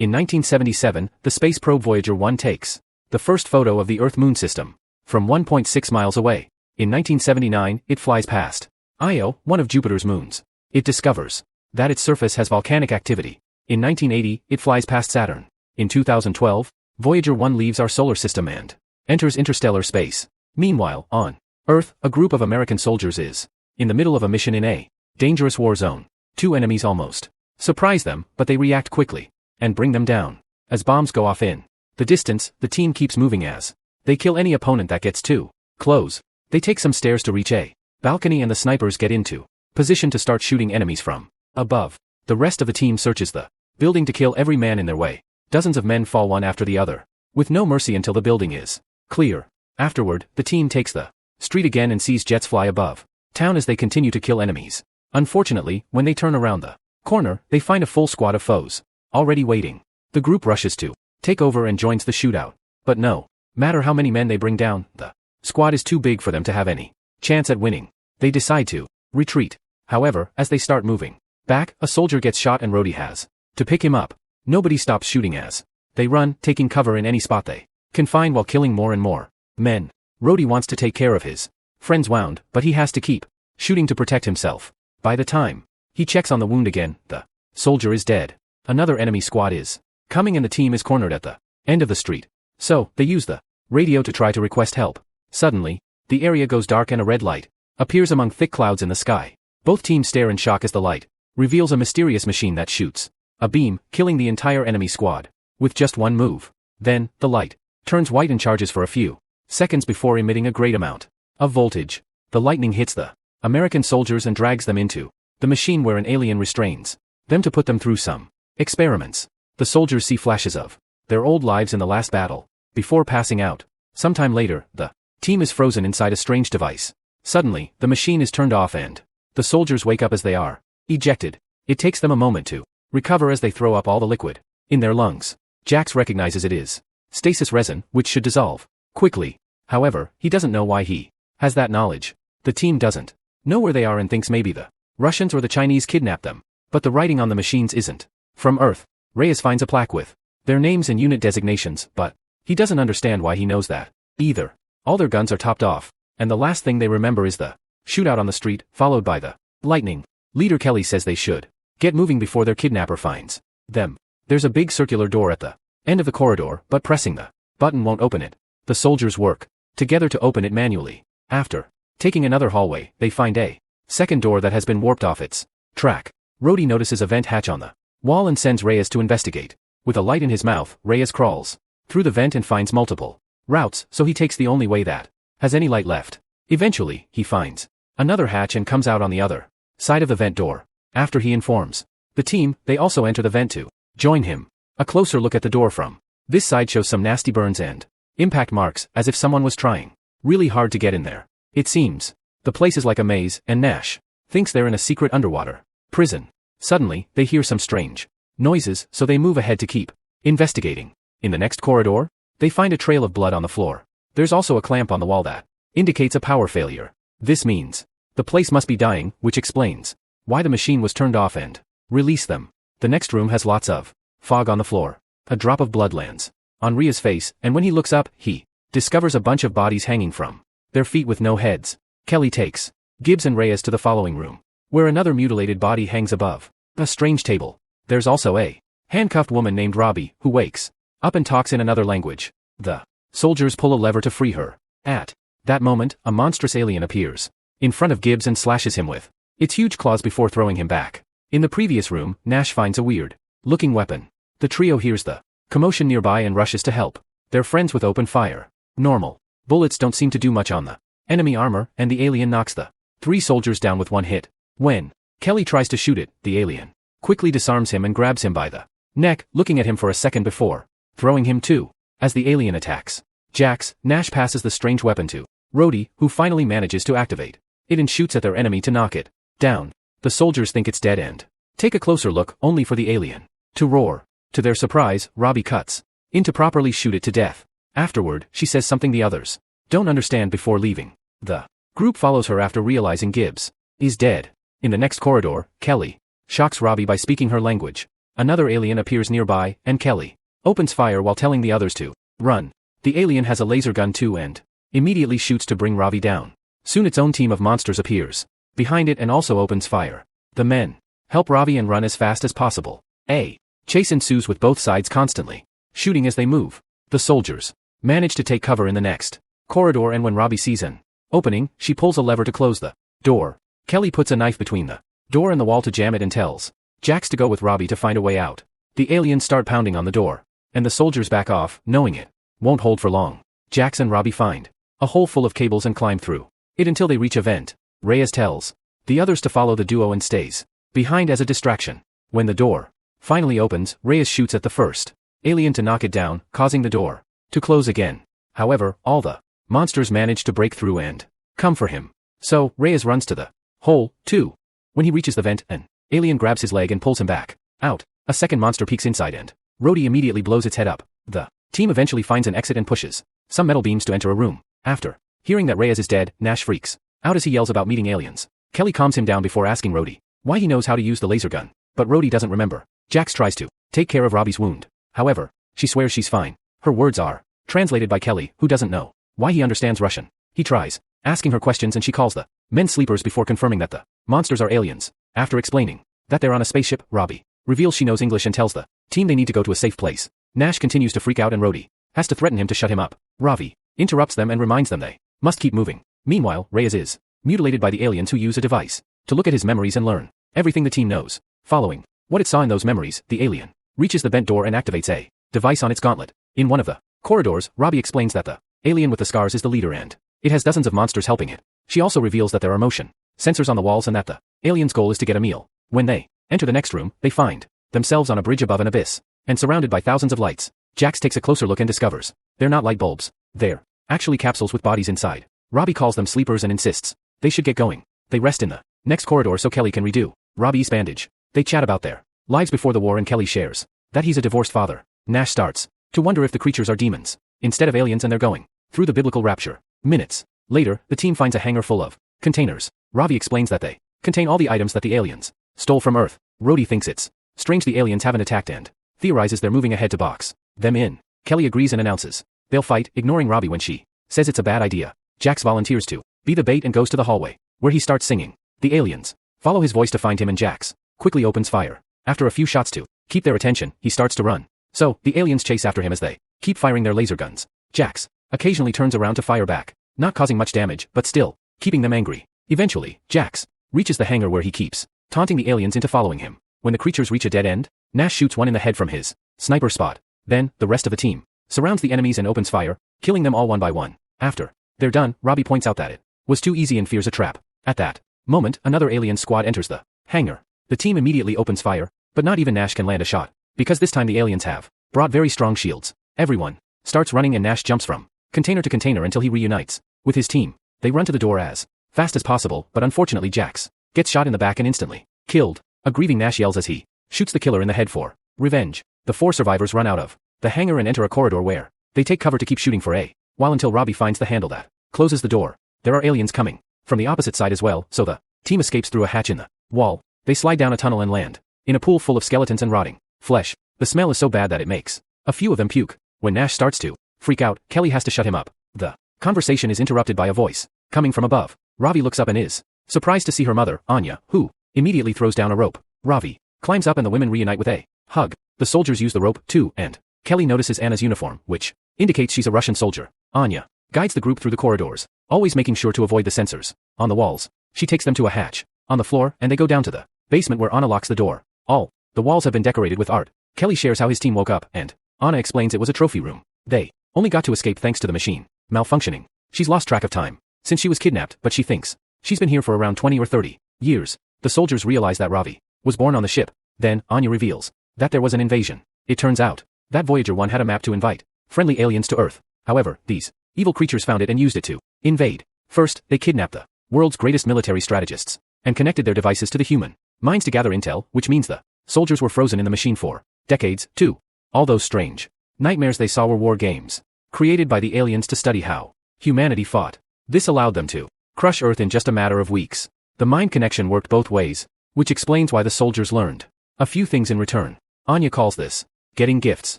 In 1977, the space probe Voyager 1 takes the first photo of the Earth-Moon system from 1.6 miles away. In 1979, it flies past Io, one of Jupiter's moons. It discovers that its surface has volcanic activity. In 1980, it flies past Saturn. In 2012, Voyager 1 leaves our solar system and enters interstellar space. Meanwhile, on Earth, a group of American soldiers is in the middle of a mission in a dangerous war zone. Two enemies almost surprise them, but they react quickly and bring them down. As bombs go off in the distance, the team keeps moving as they kill any opponent that gets too close. They take some stairs to reach a balcony and the snipers get into position to start shooting enemies from above. The rest of the team searches the building to kill every man in their way. Dozens of men fall one after the other, with no mercy until the building is clear. Afterward, the team takes the street again and sees jets fly above town as they continue to kill enemies. Unfortunately, when they turn around the corner, they find a full squad of foes already waiting. The group rushes to take over and joins the shootout. But no matter how many men they bring down, the squad is too big for them to have any chance at winning. They decide to retreat. However, as they start moving back, a soldier gets shot and Rhodey has to pick him up. Nobody stops shooting as they run, taking cover in any spot they can find while killing more and more men. Rhodey wants to take care of his friend's wound, but he has to keep shooting to protect himself. By the time he checks on the wound again, the soldier is dead. Another enemy squad is coming and the team is cornered at the end of the street. So, they use the radio to try to request help. Suddenly, the area goes dark and a red light appears among thick clouds in the sky. Both teams stare in shock as the light reveals a mysterious machine that shoots a beam, killing the entire enemy squad with just one move. Then, the light turns white and charges for a few seconds before emitting a great amount of voltage. The lightning hits the American soldiers and drags them into the machine where an alien restrains them to put them through some experiments. The soldiers see flashes of their old lives in the last battle before passing out. Sometime later, the team is frozen inside a strange device. Suddenly, the machine is turned off and the soldiers wake up as they are ejected. It takes them a moment to recover as they throw up all the liquid in their lungs. Jax recognizes it is stasis resin, which should dissolve quickly. However, he doesn't know why he has that knowledge. The team doesn't know where they are and thinks maybe the Russians or the Chinese kidnapped them. But the writing on the machines isn't from Earth. Reyes finds a plaque with their names and unit designations, but he doesn't understand why he knows that either. All their guns are topped off, and the last thing they remember is the shootout on the street, followed by the lightning. Leader Kelly says they should get moving before their kidnapper finds them. There's a big circular door at the end of the corridor, but pressing the button won't open it. The soldiers work together to open it manually. After taking another hallway, they find a second door that has been warped off its track. Rhodey notices a vent hatch on the wall and sends Reyes to investigate. With a light in his mouth, Reyes crawls through the vent and finds multiple routes, so he takes the only way that has any light left. Eventually, he finds another hatch and comes out on the other side of the vent door. After he informs the team, they also enter the vent to join him. A closer look at the door from this side shows some nasty burns and impact marks, as if someone was trying really hard to get in there. It seems the place is like a maze, and Nash thinks they're in a secret underwater prison. Suddenly, they hear some strange noises, so they move ahead to keep investigating. In the next corridor, they find a trail of blood on the floor. There's also a clamp on the wall that indicates a power failure. This means the place must be dying, which explains why the machine was turned off and release them. The next room has lots of fog on the floor. A drop of blood lands on Ria's face, and when he looks up, he discovers a bunch of bodies hanging from their feet with no heads. Kelly takes Gibbs and Reyes to the following room, where another mutilated body hangs above a strange table. There's also a handcuffed woman named Robbie, who wakes up and talks in another language. The soldiers pull a lever to free her. At that moment, a monstrous alien appears in front of Gibbs and slashes him with its huge claws before throwing him back. In the previous room, Nash finds a weird-looking weapon. The trio hears the commotion nearby and rushes to help their friends with open fire. Normal bullets don't seem to do much on the enemy armor, and the alien knocks the three soldiers down with one hit. When Kelly tries to shoot it, the alien quickly disarms him and grabs him by the neck, looking at him for a second before throwing him too. As the alien attacks Jax, Nash passes the strange weapon to Rhodey, who finally manages to activate it and shoots at their enemy to knock it down. The soldiers think it's dead and take a closer look, only for the alien to roar. To their surprise, Robbie cuts in to properly shoot it to death. Afterward, she says something the others don't understand before leaving. The group follows her after realizing Gibbs is dead. In the next corridor, Kelly shocks Robbie by speaking her language. Another alien appears nearby, and Kelly opens fire while telling the others to run. The alien has a laser gun too and immediately shoots to bring Ravi down. Soon its own team of monsters appears behind it and also opens fire. The men help Ravi and run as fast as possible. A chase ensues with both sides constantly shooting as they move. The soldiers manage to take cover in the next corridor, and when Ravi sees an opening, she pulls a lever to close the door. Kelly puts a knife between the door and the wall to jam it and tells Jax to go with Ravi to find a way out. The aliens start pounding on the door, and the soldiers back off, knowing it won't hold for long. Jax and Ravi find a hole full of cables and climb through it until they reach a vent. Reyes tells the others to follow the duo and stays behind as a distraction. When the door finally opens, Reyes shoots at the first alien to knock it down, causing the door to close again. However, all the monsters manage to break through and come for him. So, Reyes runs to the hole, too. When he reaches the vent, an alien grabs his leg and pulls him back out. A second monster peeks inside and Rhodey immediately blows its head up. The team eventually finds an exit and pushes some metal beams to enter a room. After hearing that Reyes is dead, Nash freaks out as he yells about meeting aliens. Kelly calms him down before asking Rhodey why he knows how to use the laser gun, but Rhodey doesn't remember. Jax tries to take care of Robbie's wound. However, she swears she's fine. Her words are translated by Kelly, who doesn't know why he understands Russian. He tries asking her questions and she calls the men sleepers before confirming that the monsters are aliens. After explaining that they're on a spaceship, Robbie reveals she knows English and tells the team they need to go to a safe place. Nash continues to freak out and Rhodey has to threaten him to shut him up. Ravi interrupts them and reminds them they must keep moving. Meanwhile, Reyes is mutilated by the aliens who use a device to look at his memories and learn everything the team knows. Following what it saw in those memories, the alien reaches the vent door and activates a device on its gauntlet. In one of the corridors, Robbie explains that the alien with the scars is the leader and it has dozens of monsters helping it. She also reveals that there are motion sensors on the walls and that the alien's goal is to get a meal. When they enter the next room, they find themselves on a bridge above an abyss and surrounded by thousands of lights. Jax takes a closer look and discovers they're not light bulbs. They're actually capsules with bodies inside. Robbie calls them sleepers and insists they should get going. They rest in the next corridor so Kelly can redo Robbie's bandage. They chat about their lives before the war and Kelly shares that he's a divorced father. Nash starts to wonder if the creatures are demons instead of aliens and they're going through the biblical rapture. Minutes later, the team finds a hangar full of containers. Ravi explains that they contain all the items that the aliens stole from Earth. Rhodey thinks it's strange the aliens haven't attacked and theorizes they're moving ahead to box them in. Kelly agrees and announces they'll fight, ignoring Ravi when she says it's a bad idea. Jax volunteers to be the bait and goes to the hallway, where he starts singing. The aliens follow his voice to find him and Jax quickly opens fire. After a few shots to keep their attention, he starts to run. So, the aliens chase after him as they keep firing their laser guns. Jax occasionally turns around to fire back, not causing much damage, but still keeping them angry. Eventually, Jax reaches the hangar where he keeps taunting the aliens into following him. When the creatures reach a dead end, Nash shoots one in the head from his sniper spot. Then, the rest of the team surrounds the enemies and opens fire, killing them all one by one. After they're done, Robbie points out that it was too easy and fears a trap. At that moment, another alien squad enters the hangar. The team immediately opens fire, but not even Nash can land a shot, because this time the aliens have brought very strong shields. Everyone starts running and Nash jumps from container to container until he reunites with his team. They run to the door as fast as possible, but unfortunately Jax gets shot in the back and instantly killed. A grieving Nash yells as he shoots the killer in the head for revenge. The four survivors run out of the hangar and enter a corridor where they take cover to keep shooting for a while until Robbie finds the handle that closes the door. There are aliens coming from the opposite side as well, so the team escapes through a hatch in the wall. They slide down a tunnel and land in a pool full of skeletons and rotting flesh. The smell is so bad that it makes a few of them puke. When Nash starts to freak out, Kelly has to shut him up. The conversation is interrupted by a voice coming from above. Ravi looks up and is surprised to see her mother, Anya, who immediately throws down a rope. Ravi climbs up and the women reunite with a hug. The soldiers use the rope, too, and Kelly notices Anna's uniform, which indicates she's a Russian soldier. Anya guides the group through the corridors, always making sure to avoid the sensors on the walls. She takes them to a hatch on the floor, and they go down to the basement where Anna locks the door. All the walls have been decorated with art. Kelly shares how his team woke up, and Anna explains it was a trophy room. They only got to escape thanks to the machine malfunctioning. She's lost track of time since she was kidnapped, but she thinks she's been here for around 20 or 30 years. The soldiers realize that Ravi was born on the ship. Then, Anya reveals that there was an invasion. It turns out that Voyager 1 had a map to invite friendly aliens to Earth. However, these evil creatures found it and used it to invade. First, they kidnapped the world's greatest military strategists and connected their devices to the human minds to gather intel, which means the soldiers were frozen in the machine for decades, too. All those strange nightmares they saw were war games created by the aliens to study how humanity fought. This allowed them to crush Earth in just a matter of weeks. The mind connection worked both ways, which explains why the soldiers learned a few things in return. Anya calls this getting gifts.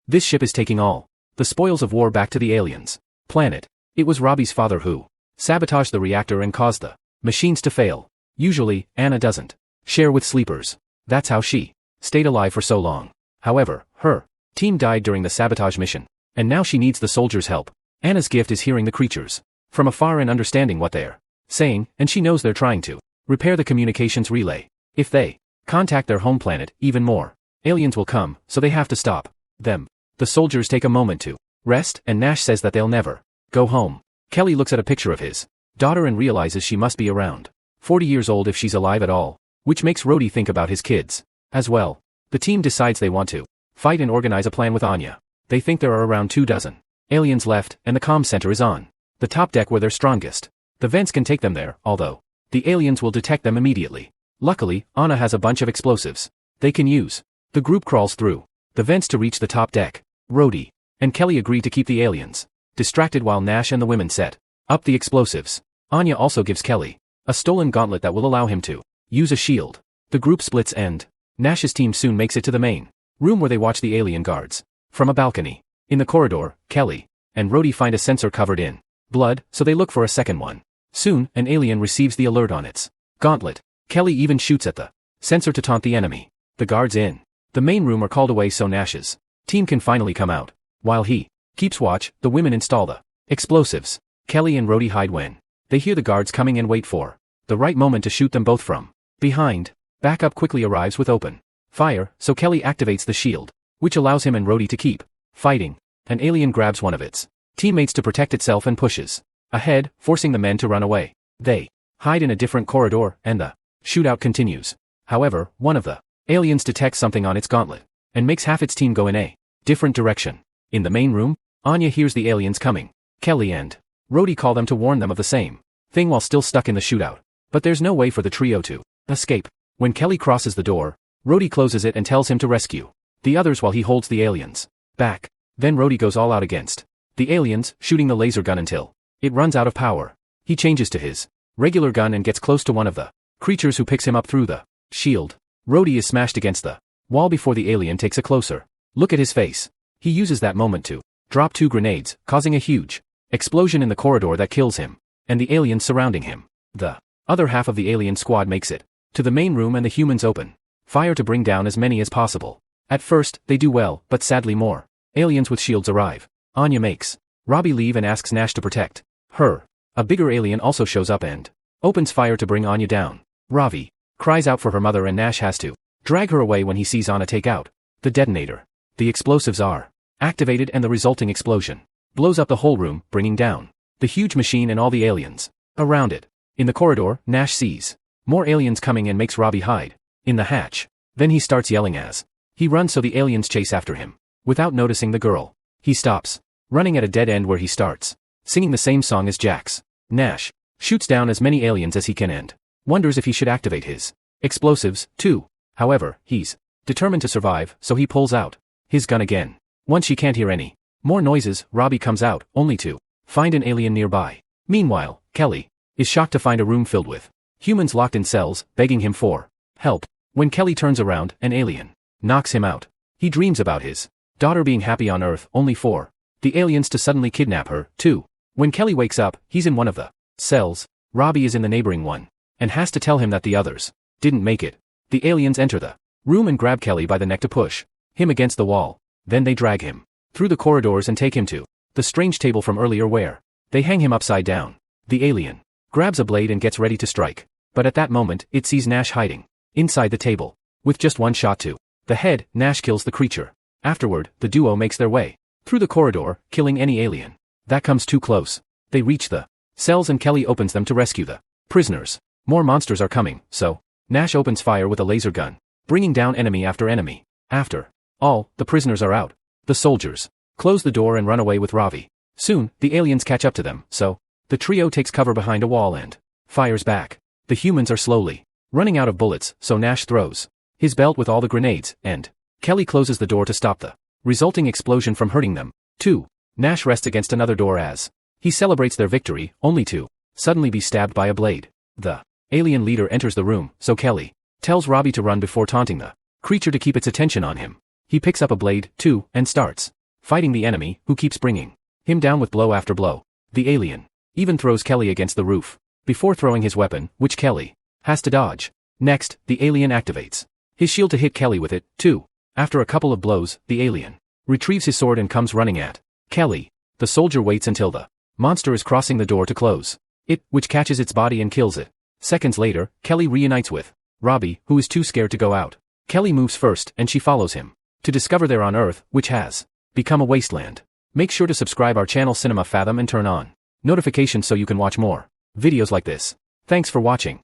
This ship is taking all the spoils of war back to the aliens' planet. It was Robbie's father who sabotaged the reactor and caused the machines to fail. Usually, Anna doesn't share with sleepers. That's how she stayed alive for so long. However, her team died during the sabotage mission, and now she needs the soldiers' help. Anna's gift is hearing the creatures from afar and understanding what they're saying, and she knows they're trying to repair the communications relay. If they contact their home planet, even more aliens will come, so they have to stop them. The soldiers take a moment to rest, and Nash says that they'll never go home. Kelly looks at a picture of his daughter and realizes she must be around 40 years old if she's alive at all, which makes Rhodey think about his kids as well. The team decides they want to fight and organize a plan with Anya. They think there are around 24 aliens left, and the comm center is on the top deck where they're strongest. The vents can take them there, although the aliens will detect them immediately. Luckily, Anna has a bunch of explosives they can use. The group crawls through the vents to reach the top deck. Rhodey and Kelly agree to keep the aliens distracted while Nash and the women set up the explosives. Anya also gives Kelly a stolen gauntlet that will allow him to use a shield. The group splits and Nash's team soon makes it to the main room where they watch the alien guards from a balcony. In the corridor, Kelly and Rhodey find a sensor covered in blood, so they look for a second one. Soon, an alien receives the alert on its gauntlet. Kelly even shoots at the sensor to taunt the enemy. The guards in the main room are called away so Nash's team can finally come out. While he keeps watch, the women install the explosives. Kelly and Rhodey hide when they hear the guards coming and wait for the right moment to shoot them both from behind. Backup quickly arrives with open fire, so Kelly activates the shield, which allows him and Rhodey to keep fighting. An alien grabs one of its teammates to protect itself and pushes ahead, forcing the men to run away. They hide in a different corridor, and the shootout continues. However, one of the aliens detects something on its gauntlet and makes half its team go in a different direction. In the main room, Anya hears the aliens coming. Kelly and Rhodey call them to warn them of the same thing while still stuck in the shootout. But there's no way for the trio to escape. When Kelly crosses the door, Rhodey closes it and tells him to rescue the others while he holds the aliens back. Then Rhodey goes all out against the aliens, shooting the laser gun until it runs out of power. He changes to his regular gun and gets close to one of the creatures who picks him up through the shield. Rhodey is smashed against the wall before the alien takes a closer look at his face. He uses that moment to drop 2 grenades, causing a huge explosion in the corridor that kills him and the aliens surrounding him. The other half of the alien squad makes it to the main room and the humans open fire to bring down as many as possible. At first, they do well, but sadly more aliens with shields arrive. Anya makes Robbie leave and asks Nash to protect her. A bigger alien also shows up and opens fire to bring Anya down. Ravi cries out for her mother and Nash has to drag her away when he sees Anna take out the detonator. The explosives are activated and the resulting explosion blows up the whole room, bringing down the huge machine and all the aliens around it. In the corridor, Nash sees more aliens coming and makes Robbie hide in the hatch. Then he starts yelling as he runs so the aliens chase after him. Without noticing the girl, he stops running at a dead end where he starts singing the same song as Jax. Nash shoots down as many aliens as he can and wonders if he should activate his explosives, too. However, he's determined to survive, so he pulls out his gun again. Once she can't hear any more noises, Robbie comes out, only to find an alien nearby. Meanwhile, Kelly is shocked to find a room filled with humans locked in cells, begging him for help. When Kelly turns around, an alien knocks him out. He dreams about his daughter being happy on Earth, only for the aliens to suddenly kidnap her, too. When Kelly wakes up, he's in one of the cells. Robbie is in the neighboring one and has to tell him that the others didn't make it. The aliens enter the room and grab Kelly by the neck to push him against the wall. Then they drag him through the corridors and take him to the strange table from earlier where they hang him upside down. The alien grabs a blade and gets ready to strike. But at that moment, it sees Nash hiding inside the table. With just one shot to the head, Nash kills the creature. Afterward, the duo makes their way through the corridor, killing any alien that comes too close. They reach the cells and Kelly opens them to rescue the prisoners. More monsters are coming, so Nash opens fire with a laser gun, bringing down enemy after enemy. After all, the prisoners are out. The soldiers close the door and run away with Ravi. Soon, the aliens catch up to them, so the trio takes cover behind a wall and fires back. The humans are slowly running out of bullets, so Nash throws his belt with all the grenades, and Kelly closes the door to stop the resulting explosion from hurting them. 2. Nash rests against another door as he celebrates their victory, only to suddenly be stabbed by a blade. The alien leader enters the room, so Kelly tells Robbie to run before taunting the creature to keep its attention on him. He picks up a blade, too, and starts fighting the enemy, who keeps bringing him down with blow after blow. The alien even throws Kelly against the roof before throwing his weapon, which Kelly has to dodge. Next, the alien activates his shield to hit Kelly with it, too. After a couple of blows, the alien retrieves his sword and comes running at Kelly. The soldier waits until the monster is crossing the door to close it, which catches its body and kills it. Seconds later, Kelly reunites with Ravi, who is too scared to go out. Kelly moves first and she follows him to discover they're on Earth, which has become a wasteland. Make sure to subscribe our channel Cinema-Fathom and turn on notifications so you can watch more videos like this. Thanks for watching.